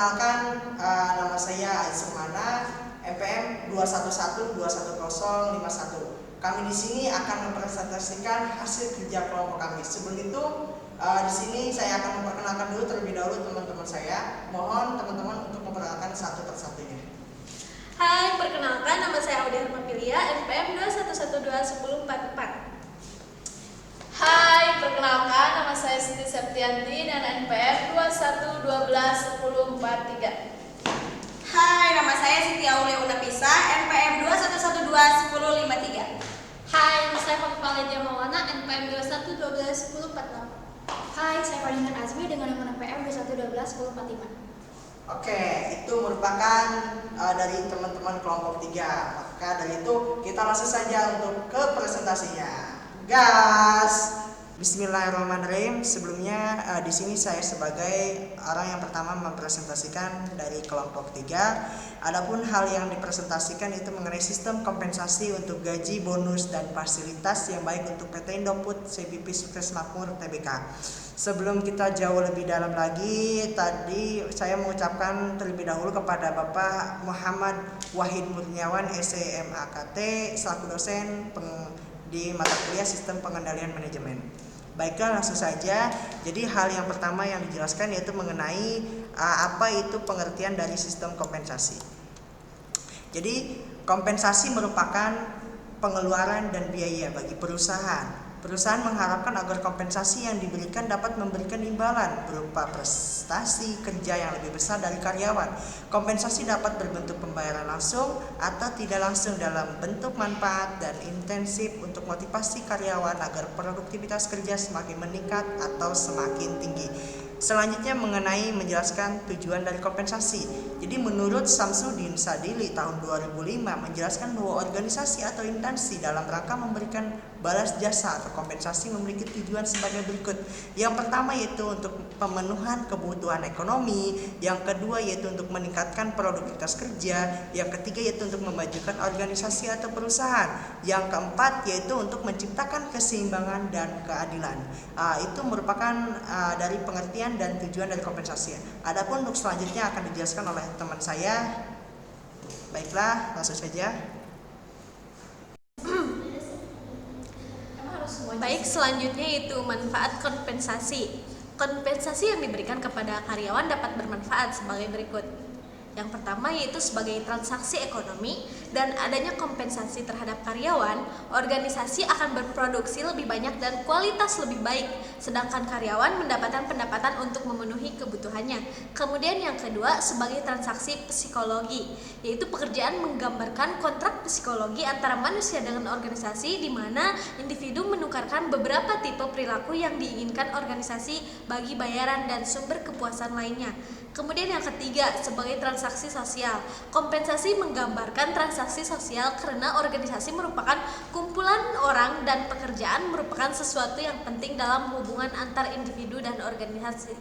Perkenalkan, nama saya Aizumana, MPM 211211051. Kami di sini akan mempresentasikan hasil kerja kelompok kami. Sebelum itu, di sini saya akan memperkenalkan dulu terlebih dahulu teman-teman saya. Mohon teman-teman untuk memperkenalkan satu persatunya. Hai, perkenalkan nama saya Audia Hermapilia, MPM 211211044. Hai, perkenalkan nama saya Siti Septianti dan NPM 21121043. Hai, nama saya Siti Aulia Unapisa, NPM 211121053. Hai, nama saya Khofifah Lydia Maulana, NPM 21121048. Hai, saya Ferdinand Azmi dengan nomor NPM 211211045. Oke, itu merupakan dari teman-teman kelompok 3. Maka dari itu kita langsung saja untuk ke presentasinya. Gas. Bismillahirrahmanirrahim. Sebelumnya di sini saya sebagai orang yang pertama mempresentasikan dari kelompok 3. Adapun hal yang dipresentasikan itu mengenai sistem kompensasi untuk gaji, bonus dan fasilitas yang baik untuk PT Indofood CBP Sukses Makmur Tbk. Sebelum kita jauh lebih dalam lagi, tadi saya mengucapkan terlebih dahulu kepada Bapak Muhammad Wahid Murniawan SEMAKT selaku dosen di mata kuliah Sistem Pengendalian Manajemen. Baiklah, langsung saja. Jadi hal yang pertama yang dijelaskan yaitu mengenai apa itu pengertian dari sistem kompensasi. Jadi kompensasi merupakan pengeluaran dan biaya bagi perusahaan. Perusahaan mengharapkan agar kompensasi yang diberikan dapat memberikan imbalan berupa prestasi kerja yang lebih besar dari karyawan. Kompensasi dapat berbentuk pembayaran langsung atau tidak langsung dalam bentuk manfaat dan intensif untuk motivasi karyawan agar produktivitas kerja semakin meningkat atau semakin tinggi. Selanjutnya mengenai menjelaskan tujuan dari kompensasi. Jadi menurut Samsudin Sadili tahun 2005 menjelaskan bahwa organisasi atau instansi dalam rangka memberikan balas jasa atau kompensasi memiliki tujuan sebagai berikut. Yang pertama yaitu untuk pemenuhan kebutuhan ekonomi, yang kedua yaitu untuk meningkatkan produktivitas kerja, yang ketiga yaitu untuk memajukan organisasi atau perusahaan, yang keempat yaitu untuk menciptakan keseimbangan dan keadilan. Itu merupakan dari pengertian dan tujuan dari kompensasi. Adapun untuk selanjutnya akan dijelaskan oleh teman saya. Baiklah, langsung saja. Baik, selanjutnya itu manfaat kompensasi. Kompensasi yang diberikan kepada karyawan dapat bermanfaat sebagai berikut. Yang pertama yaitu sebagai transaksi ekonomi, dan adanya kompensasi terhadap karyawan, organisasi akan berproduksi lebih banyak dan kualitas lebih baik, sedangkan karyawan mendapatkan pendapatan untuk memenuhi kebutuhannya. Kemudian yang kedua sebagai transaksi psikologi, yaitu pekerjaan menggambarkan kontrak psikologi antara manusia dengan organisasi di mana individu menukarkan beberapa tipe perilaku yang diinginkan organisasi bagi bayaran dan sumber kepuasan lainnya. Kemudian yang ketiga sebagai transaksi sosial. Kompensasi menggambarkan transaksi sosial karena organisasi merupakan kumpulan orang dan pekerjaan merupakan sesuatu yang penting dalam hubungan antar individu dan organisasi.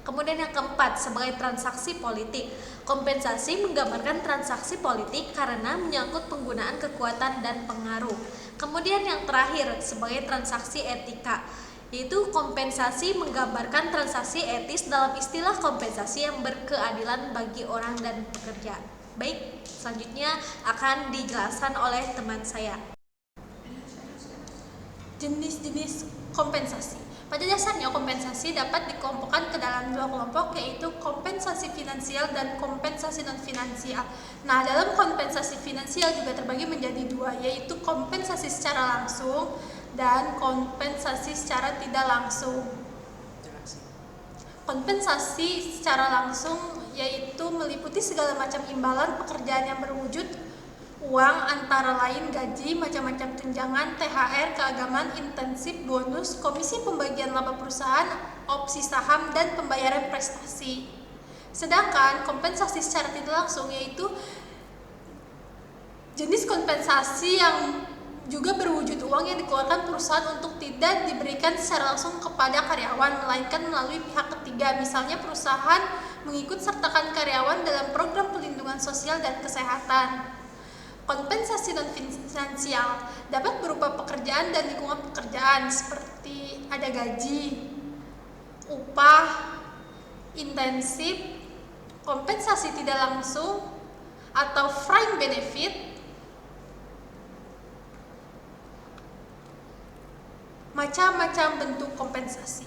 Kemudian yang keempat sebagai transaksi politik. Kompensasi menggambarkan transaksi politik karena menyangkut penggunaan kekuatan dan pengaruh. Kemudian yang terakhir sebagai transaksi etika, yaitu kompensasi menggambarkan transaksi etis dalam istilah kompensasi yang berkeadilan bagi orang dan pekerja. Baik, selanjutnya akan dijelaskan oleh teman saya. Jenis-jenis kompensasi. Pada dasarnya kompensasi dapat dikelompokkan ke dalam dua kelompok, yaitu kompensasi finansial dan kompensasi non-finansial. Nah, dalam kompensasi finansial juga terbagi menjadi dua, yaitu kompensasi secara langsung dan kompensasi secara tidak langsung. Kompensasi secara langsung yaitu meliputi segala macam imbalan pekerjaan yang berwujud uang, antara lain gaji, macam-macam tunjangan, THR, keagamaan, intensif, bonus, komisi pembagian laba perusahaan, opsi saham, dan pembayaran prestasi. Sedangkan kompensasi secara tidak langsung yaitu jenis kompensasi yang juga berwujud uang yang dikeluarkan perusahaan untuk tidak diberikan secara langsung kepada karyawan, melainkan melalui pihak ketiga. Misalnya perusahaan mengikut sertakan karyawan dalam program pelindungan sosial dan kesehatan. Kompensasi non-finansial dapat berupa pekerjaan dan lingkungan pekerjaan seperti ada gaji, upah, intensif, kompensasi tidak langsung atau fringe benefit, macam-macam bentuk kompensasi.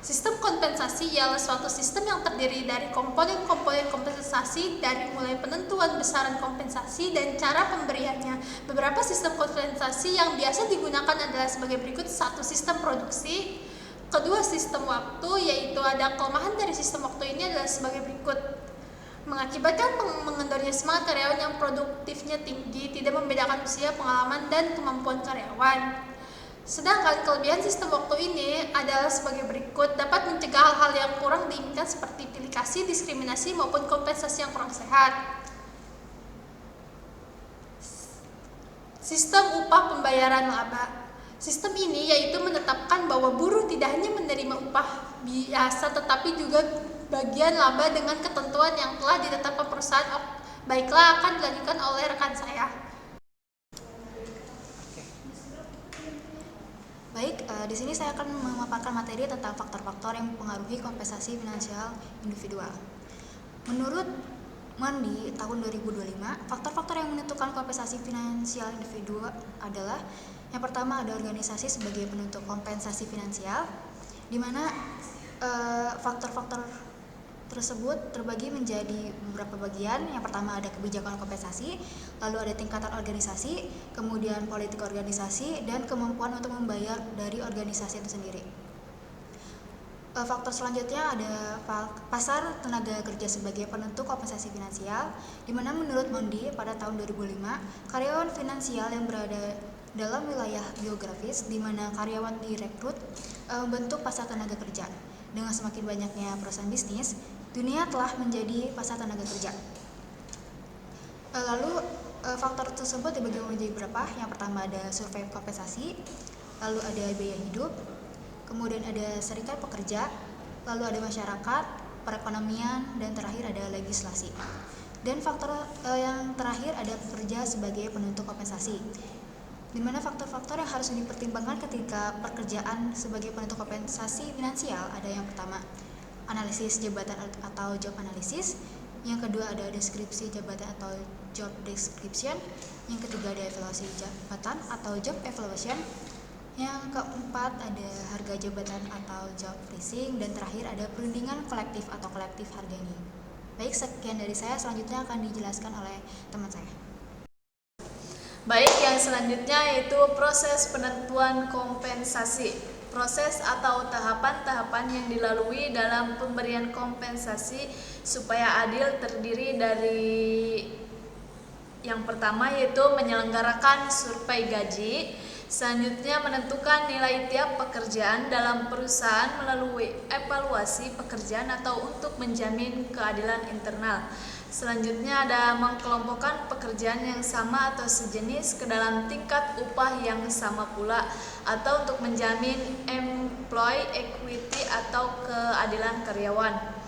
Sistem kompensasi ialah suatu sistem yang terdiri dari komponen-komponen kompensasi dari mulai penentuan besaran kompensasi dan cara pemberiannya. Beberapa sistem kompensasi yang biasa digunakan adalah sebagai berikut: satu, sistem produksi; kedua, sistem waktu, yaitu ada kelemahan dari sistem waktu ini adalah sebagai berikut: mengakibatkan mengendornya semangat karyawan yang produktifnya tinggi, tidak membedakan usia, pengalaman, dan kemampuan karyawan. Sedangkan kelebihan sistem waktu ini adalah sebagai berikut: dapat mencegah hal-hal yang kurang diinginkan seperti pilih kasih, diskriminasi, maupun kompensasi yang kurang sehat. Sistem upah pembayaran laba. Sistem ini yaitu menetapkan bahwa buruh tidak hanya menerima upah biasa tetapi juga bagian laba dengan ketentuan yang telah ditetapkan perusahaan. Baiklah, akan dilanjutkan oleh rekan saya. Baik, di sini saya akan memaparkan materi tentang faktor-faktor yang mempengaruhi kompensasi finansial individual. Menurut Mondi tahun 2025, faktor-faktor yang menentukan kompensasi finansial individu adalah: yang pertama ada organisasi sebagai penentu kompensasi finansial, di mana faktor-faktor tersebut terbagi menjadi beberapa bagian. Yang pertama ada kebijakan kompensasi, lalu ada tingkatan organisasi, kemudian politik organisasi, dan kemampuan untuk membayar dari organisasi itu sendiri. Faktor selanjutnya ada pasar tenaga kerja sebagai penentu kompensasi finansial, di mana menurut Mondi pada tahun 2005, karyawan finansial yang berada dalam wilayah geografis di mana karyawan direkrut membentuk pasar tenaga kerja. Dengan semakin banyaknya perusahaan bisnis, dunia telah menjadi pasar tenaga kerja. Lalu faktor tersebut dibagi menjadi beberapa. Yang pertama ada survei kompensasi, lalu ada biaya hidup, kemudian ada serikat pekerja, lalu ada masyarakat, perekonomian, dan terakhir ada legislasi. Dan faktor yang terakhir ada pekerja sebagai penentu kompensasi, di mana faktor-faktor yang harus dipertimbangkan ketika pekerjaan sebagai penentu kompensasi finansial ada: yang pertama analisis jabatan atau job analisis, yang kedua ada deskripsi jabatan atau job description, yang ketiga ada evaluasi jabatan atau job evaluation, yang keempat ada harga jabatan atau job pricing, dan terakhir ada perundingan kolektif atau kolektif harganya. Baik, sekian dari saya, selanjutnya akan dijelaskan oleh teman saya. Baik, yang selanjutnya yaitu proses penentuan kompensasi. Proses atau tahapan-tahapan yang dilalui dalam pemberian kompensasi supaya adil terdiri dari: yang pertama yaitu menyelenggarakan survei gaji, selanjutnya menentukan nilai tiap pekerjaan dalam perusahaan melalui evaluasi pekerjaan atau untuk menjamin keadilan internal. Selanjutnya ada mengkelompokkan pekerjaan yang sama atau sejenis ke dalam tingkat upah yang sama pula, atau untuk menjamin employee equity atau keadilan karyawan.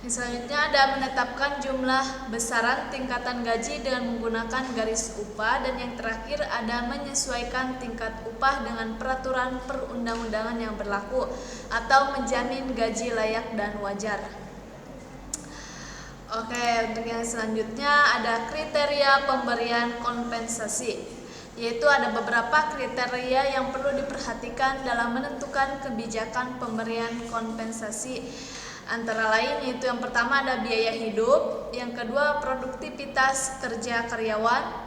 Yang selanjutnya ada menetapkan jumlah besaran tingkatan gaji dengan menggunakan garis upah, dan yang terakhir ada menyesuaikan tingkat upah dengan peraturan perundang-undangan yang berlaku atau menjamin gaji layak dan wajar. Oke, untuk yang selanjutnya ada kriteria pemberian kompensasi, yaitu ada beberapa kriteria yang perlu diperhatikan dalam menentukan kebijakan pemberian kompensasi. Antara lain yaitu yang pertama ada biaya hidup, yang kedua produktivitas kerja karyawan,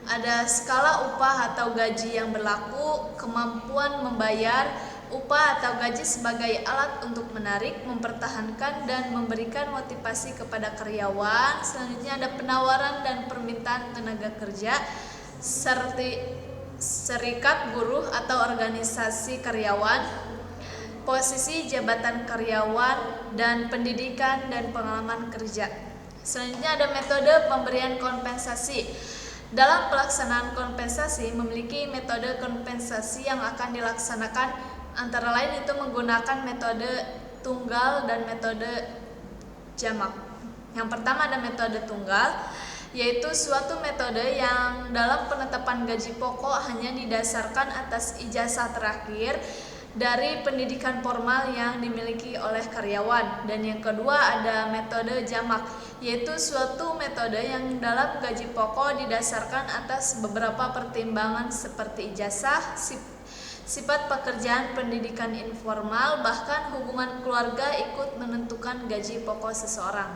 ada skala upah atau gaji yang berlaku, kemampuan membayar upah atau gaji sebagai alat untuk menarik, mempertahankan, dan memberikan motivasi kepada karyawan. Selanjutnya ada penawaran dan permintaan tenaga kerja, serikat buruh atau organisasi karyawan, posisi jabatan karyawan, dan pendidikan dan pengalaman kerja. Selanjutnya ada metode pemberian kompensasi. Dalam pelaksanaan kompensasi memiliki metode kompensasi yang akan dilaksanakan, antara lain itu menggunakan metode tunggal dan metode jamak. Yang pertama ada metode tunggal, yaitu suatu metode yang dalam penetapan gaji pokok hanya didasarkan atas ijazah terakhir dari pendidikan formal yang dimiliki oleh karyawan. Dan yang kedua ada metode jamak, yaitu suatu metode yang dalam gaji pokok didasarkan atas beberapa pertimbangan seperti ijazah, sifat pekerjaan, pendidikan informal, bahkan hubungan keluarga ikut menentukan gaji pokok seseorang.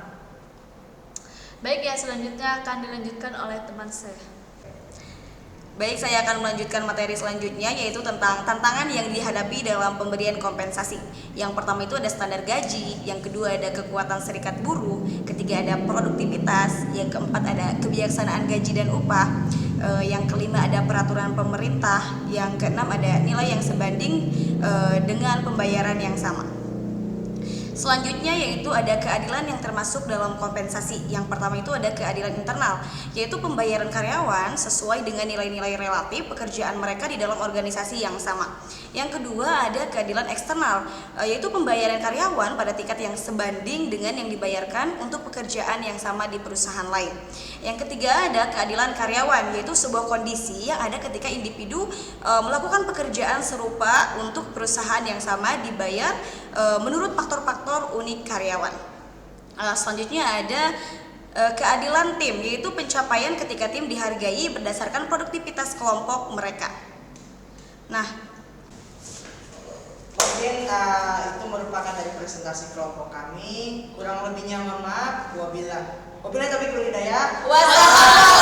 Baik ya, selanjutnya akan dilanjutkan oleh teman saya. Baik, saya akan melanjutkan materi selanjutnya, yaitu tentang tantangan yang dihadapi dalam pemberian kompensasi. Yang pertama itu ada standar gaji, yang kedua ada kekuatan serikat buruh, ketiga ada produktivitas, yang keempat ada kebijaksanaan gaji dan upah, yang kelima ada peraturan pemerintah, yang keenam ada nilai yang sebanding dengan pembayaran yang sama. Selanjutnya yaitu ada keadilan yang termasuk dalam kompensasi. Yang pertama itu ada keadilan internal, yaitu pembayaran karyawan sesuai dengan nilai-nilai relatif pekerjaan mereka di dalam organisasi yang sama. Yang kedua ada keadilan eksternal, yaitu pembayaran karyawan pada tingkat yang sebanding dengan yang dibayarkan untuk pekerjaan yang sama di perusahaan lain. Yang ketiga ada keadilan karyawan, yaitu sebuah kondisi yang ada ketika individu melakukan pekerjaan serupa untuk perusahaan yang sama dibayar menurut faktor-faktor unik karyawan. Selanjutnya ada keadilan tim, yaitu pencapaian ketika tim dihargai berdasarkan produktivitas kelompok mereka. Nah, Mungkin itu merupakan dari presentasi kelompok kami. Kurang lebihnya mohon maaf. Wabillahi taufiq wal hidayah. Wassalamualaikum